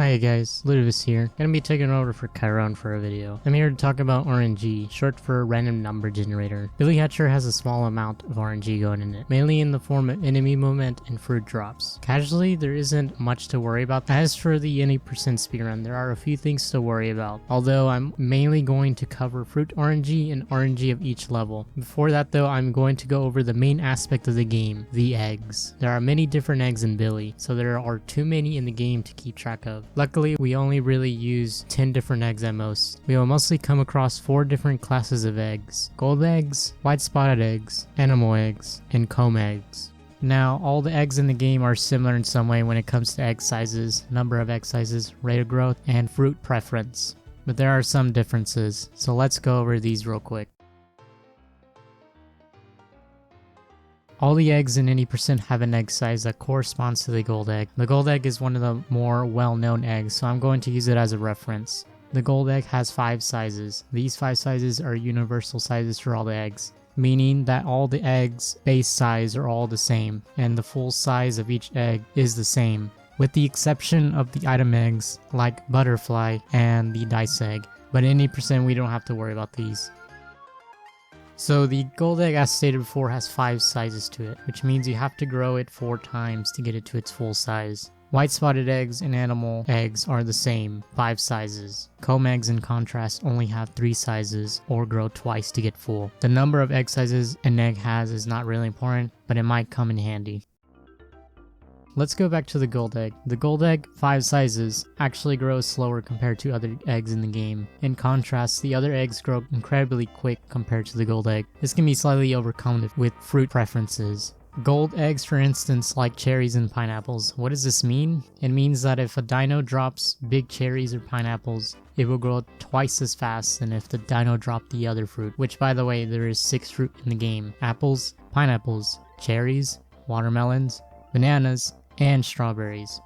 Hi guys, Ludovus here. Gonna be taking over for Chiron for a video. I'm here to talk about RNG, short for random number generator. Billy Hatcher has a small amount of RNG going in it, mainly in the form of enemy movement and fruit drops. Casually, there isn't much to worry about. As for the any % speedrun, there are a few things to worry about, although I'm mainly going to cover fruit RNG and RNG of each level. Before that though, I'm going to go over the main aspect of the game, the eggs. There are many different eggs in Billy, so there are too many in the game to keep track of. Luckily, we only really use 10 different eggs at most. We will mostly come across 4 different classes of eggs: gold eggs, white spotted eggs, animal eggs, and comb eggs. Now, all the eggs in the game are similar in some way when it comes to egg sizes, number of egg sizes, rate of growth, and fruit preference. But there are some differences, so let's go over these real quick. All the eggs in any % have an egg size that corresponds to the gold egg. The gold egg is one of the more well-known eggs, so I'm going to use it as a reference. The gold egg has 5 sizes. These 5 sizes are universal sizes for all the eggs, meaning that all the eggs' base size are all the same, and the full size of each egg is the same, with the exception of the item eggs like butterfly and the dice egg, but in any % we don't have to worry about these. So the gold egg, as stated before, has 5 sizes to it, which means you have to grow it 4 times to get it to its full size. White spotted eggs and animal eggs are the same, 5 sizes. Comb eggs, in contrast, only have 3 sizes or grow twice to get full. The number of egg sizes an egg has is not really important, but it might come in handy. Let's go back to the gold egg. The gold egg, 5 sizes, actually grows slower compared to other eggs in the game. In contrast, the other eggs grow incredibly quick compared to the gold egg. This can be slightly overcome with fruit preferences. Gold eggs, for instance, like cherries and pineapples. What does this mean? It means that if a dino drops big cherries or pineapples, it will grow twice as fast than if the dino dropped the other fruit, which, by the way, there is 6 fruit in the game: apples, pineapples, cherries, watermelons, bananas, and strawberries.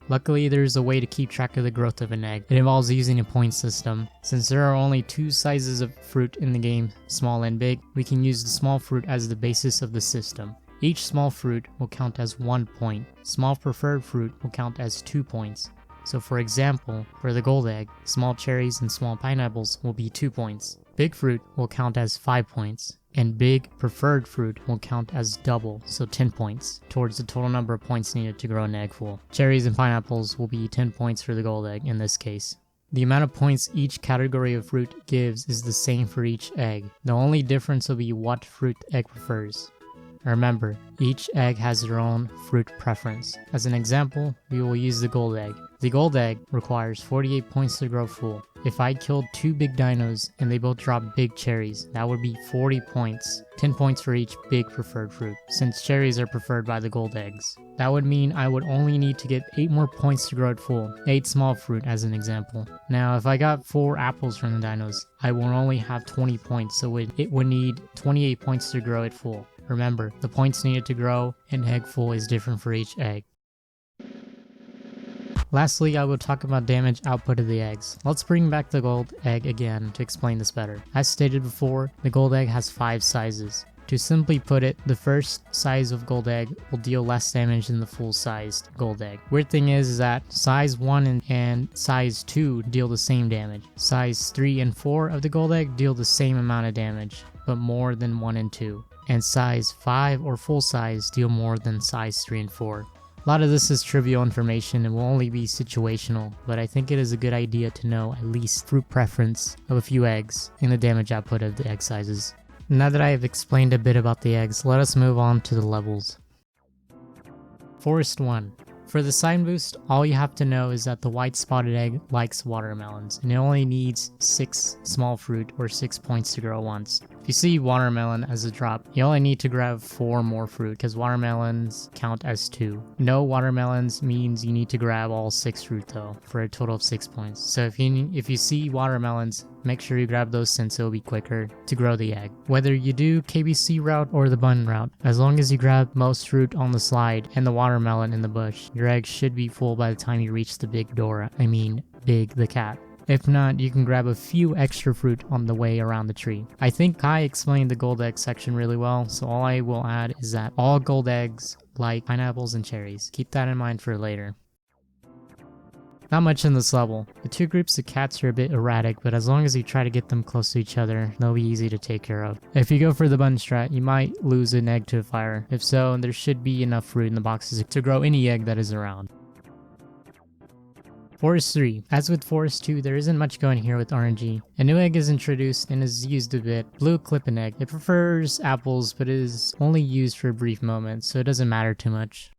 Luckily, there is a way to keep track of the growth of an egg. It involves using a point system. Since there are only 2 sizes of fruit in the game, small and big, we can use the small fruit as the basis of the system. Each small fruit will count as 1 point. Small preferred fruit will count as 2 points. So for example, for the gold egg, small cherries and small pineapples will be 2 points. Big fruit will count as 5 points. And big preferred fruit will count as double, so 10 points, towards the total number of points needed to grow an egg full. Cherries and pineapples will be 10 points for the gold egg in this case. The amount of points each category of fruit gives is the same for each egg. The only difference will be what fruit the egg prefers. Remember, each egg has their own fruit preference. As an example, we will use the gold egg. The gold egg requires 48 points to grow full. If I killed 2 big dinos and they both dropped big cherries, that would be 40 points, 10 points for each big preferred fruit, since cherries are preferred by the gold eggs. That would mean I would only need to get 8 more points to grow it full, 8 small fruit as an example. Now if I got 4 apples from the dinos, I will only have 20 points, so it would need 28 points to grow it full. Remember, the points needed to grow an egg full is different for each egg. Lastly, I will talk about damage output of the eggs. Let's bring back the gold egg again to explain this better. As stated before, the gold egg has 5 sizes. To simply put it, the first size of gold egg will deal less damage than the full-sized gold egg. Weird thing is that size 1 and size 2 deal the same damage. Size 3 and 4 of the gold egg deal the same amount of damage, but more than 1 and 2. And size 5 or full size deal more than size 3 and 4. A lot of this is trivial information and will only be situational, but I think it is a good idea to know at least fruit preference of a few eggs and the damage output of the egg sizes. Now that I have explained a bit about the eggs, let us move on to the levels. Forest 1. For the sign boost, all you have to know is that the white spotted egg likes watermelons, and it only needs 6 small fruit or 6 points to grow once. If you see watermelon as a drop, you only need to grab 4 more fruit because watermelons count as 2. No watermelons means you need to grab all 6 fruit though, for a total of 6 points. So if you see watermelons, make sure you grab those since it will be quicker to grow the egg. Whether you do KBC route or the bun route, as long as you grab most fruit on the slide and the watermelon in the bush, your egg should be full by the time you reach the big door, Big the cat. If not, you can grab a few extra fruit on the way around the tree. I think Kai explained the gold egg section really well, so all I will add is that all gold eggs like pineapples and cherries. Keep that in mind for later. Not much in this level. The two groups of cats are a bit erratic, but as long as you try to get them close to each other, they'll be easy to take care of. If you go for the button strat, you might lose an egg to a fire. If so, there should be enough fruit in the boxes to grow any egg that is around. Forest 3. As with Forest 2, there isn't much going here with RNG. A new egg is introduced and is used a bit. Blue Clippin' Egg. It prefers apples, but is only used for a brief moment, so it doesn't matter too much.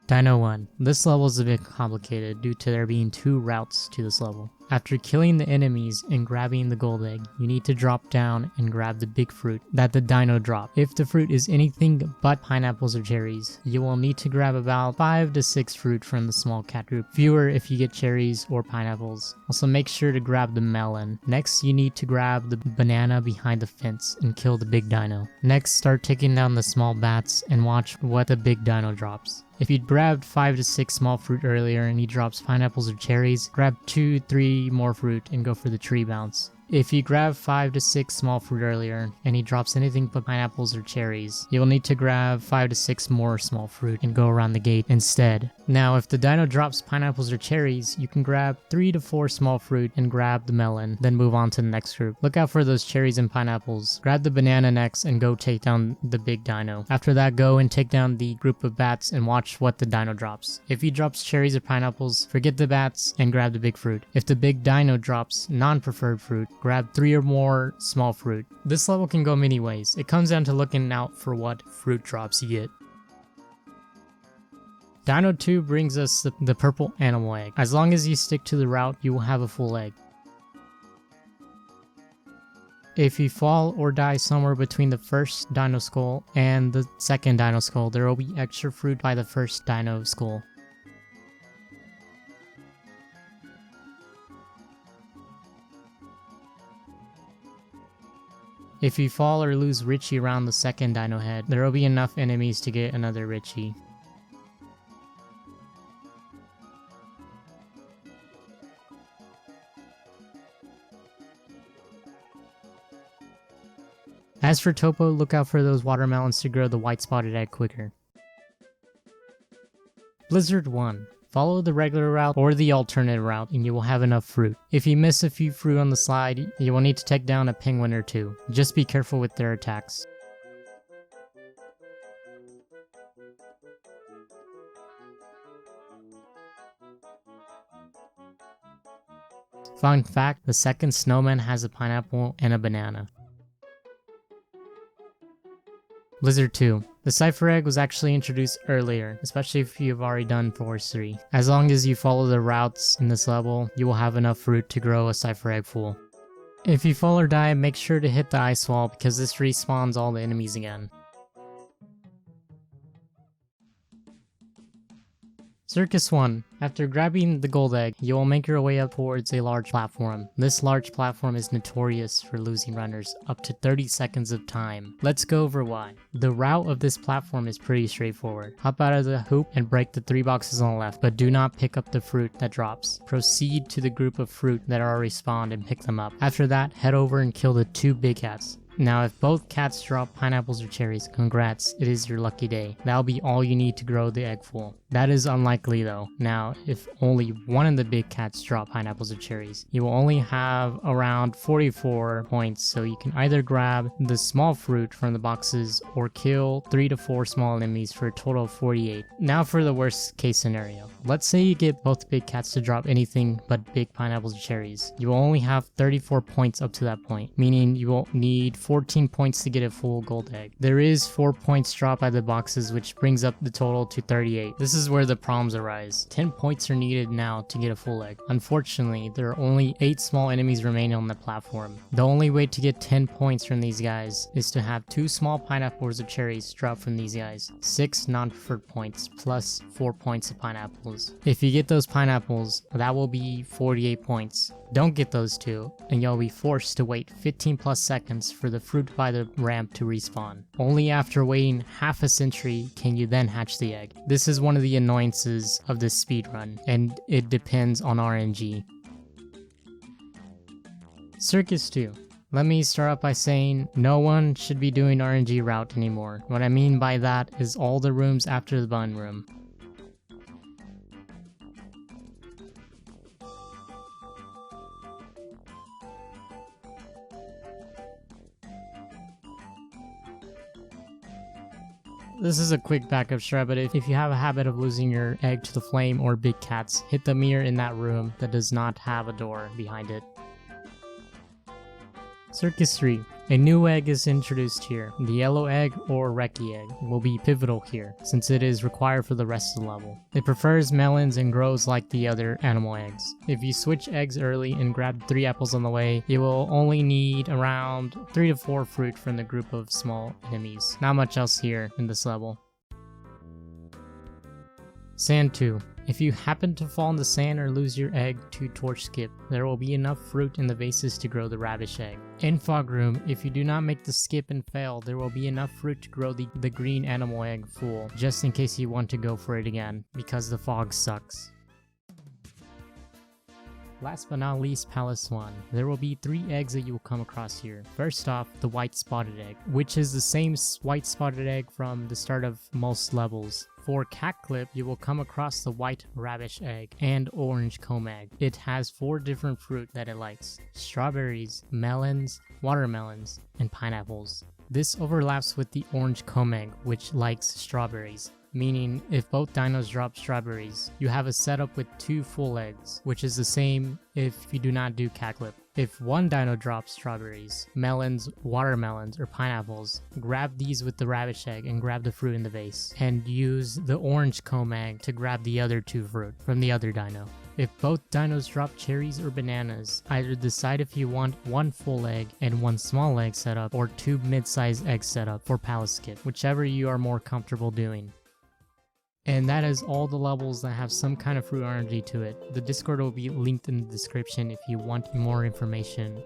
Dino 1. This level is a bit complicated due to there being two routes to this level. After killing the enemies and grabbing the gold egg, you need to drop down and grab the big fruit that the dino dropped. If the fruit is anything but pineapples or cherries, you will need to grab about 5 to 6 fruit from the small cat group, fewer if you get cherries or pineapples. Also make sure to grab the melon. Next you need to grab the banana behind the fence and kill the big dino. Next start taking down the small bats and watch what the big dino drops. If you'd grabbed 5 to 6 small fruit earlier and he drops pineapples or cherries, grab 2-3 more fruit and go for the tree bounce. If you grab 5 to 6 small fruit earlier and he drops anything but pineapples or cherries, you will need to grab 5 to 6 more small fruit and go around the gate instead. Now if the dino drops pineapples or cherries, you can grab 3 to 4 small fruit and grab the melon, then move on to the next group. Look out for those cherries and pineapples. Grab the banana next and go take down the big dino. After that, go and take down the group of bats and watch what the dino drops. If he drops cherries or pineapples, forget the bats and grab the big fruit. If the big dino drops non-preferred fruit, grab 3 or more small fruit. This level can go many ways. It comes down to looking out for what fruit drops you get. Dino 2 brings us the purple animal egg. As long as you stick to the route, you will have a full egg. If you fall or die somewhere between the first dino skull and the second dino skull, there will be extra fruit by the first dino skull. If you fall or lose Richie around the second dino head, there will be enough enemies to get another Richie. As for Topo, look out for those watermelons to grow the white spotted egg quicker. Blizzard 1. Follow the regular route or the alternate route and you will have enough fruit. If you miss a few fruit on the slide, you will need to take down a penguin or two. Just be careful with their attacks. Fun fact, the second snowman has a pineapple and a banana. Blizzard 2. The Cipher Egg was actually introduced earlier, especially if you've already done Forest 3. As long as you follow the routes in this level, you will have enough fruit to grow a Cipher Egg full. If you fall or die, make sure to hit the ice wall because this respawns all the enemies again. Circus 1. After grabbing the gold egg, you will make your way up towards a large platform. This large platform is notorious for losing runners up to 30 seconds of time. Let's go over why. The route of this platform is pretty straightforward. Hop out of the hoop and break the 3 boxes on the left, but do not pick up the fruit that drops. Proceed to the group of fruit that are already spawned and pick them up. After that, head over and kill the 2 big cats. Now if both cats drop pineapples or cherries, congrats, it is your lucky day. That'll be all you need to grow the egg full. That is unlikely though. Now if only one of the big cats drop pineapples or cherries, you will only have around 44 points, so you can either grab the small fruit from the boxes or kill 3 to 4 small enemies for a total of 48. Now for the worst case scenario. Let's say you get both big cats to drop anything but big pineapples or cherries. You will only have 34 points up to that point, meaning you will need 14 points to get a full gold egg. There is 4 points dropped by the boxes, which brings up the total to 38. This is where the problems arise. 10 points are needed now to get a full egg. Unfortunately, there are only 8 small enemies remaining on the platform. The only way to get 10 points from these guys is to have 2 small pineapples or cherries drop from these guys. 6 non-preferred points plus 4 points of pineapples. If you get those pineapples, that will be 48 points. Don't get those two, and you'll be forced to wait 15 plus seconds for the fruit by the ramp to respawn. Only after waiting half a century can you then hatch the egg. This is one of the annoyances of this speedrun, and it depends on RNG. Circus II. Let me start off by saying no one should be doing RNG route anymore. What I mean by that is all the rooms after the bun room. This is a quick backup strat, but if you have a habit of losing your egg to the flame or big cats, hit the mirror in that room that does not have a door behind it. Circus III. A new egg is introduced here. The yellow egg or Reki egg will be pivotal here, since it is required for the rest of the level. It prefers melons and grows like the other animal eggs. If you switch eggs early and grab 3 apples on the way, you will only need around 3 to 4 fruit from the group of small enemies. Not much else here in this level. Sand 2. If you happen to fall in the sand or lose your egg to torch skip, there will be enough fruit in the vases to grow the radish egg. In Fog Room, if you do not make the skip and fail, there will be enough fruit to grow the green animal egg full, just in case you want to go for it again, because the fog sucks. Last but not least, Palace 1. There will be 3 eggs that you will come across here. First off, the white spotted egg, which is the same white spotted egg from the start of most levels. For Cat Clip, you will come across the white radish egg and orange comb egg. It has 4 different fruit that it likes: strawberries, melons, watermelons, and pineapples. This overlaps with the orange comb egg, which likes strawberries. Meaning, if both dinos drop strawberries, you have a setup with 2 full eggs, which is the same if you do not do Cat Clip. If one dino drops strawberries, melons, watermelons, or pineapples, grab these with the radish egg and grab the fruit in the vase, and use the orange comb egg to grab the other 2 fruit from the other dino. If both dinos drop cherries or bananas, either decide if you want 1 full egg and 1 small egg setup, or 2 mid-sized egg setup for Palace Skip, whichever you are more comfortable doing. And that is all the levels that have some kind of fruit RNG to it. The Discord will be linked in the description if you want more information.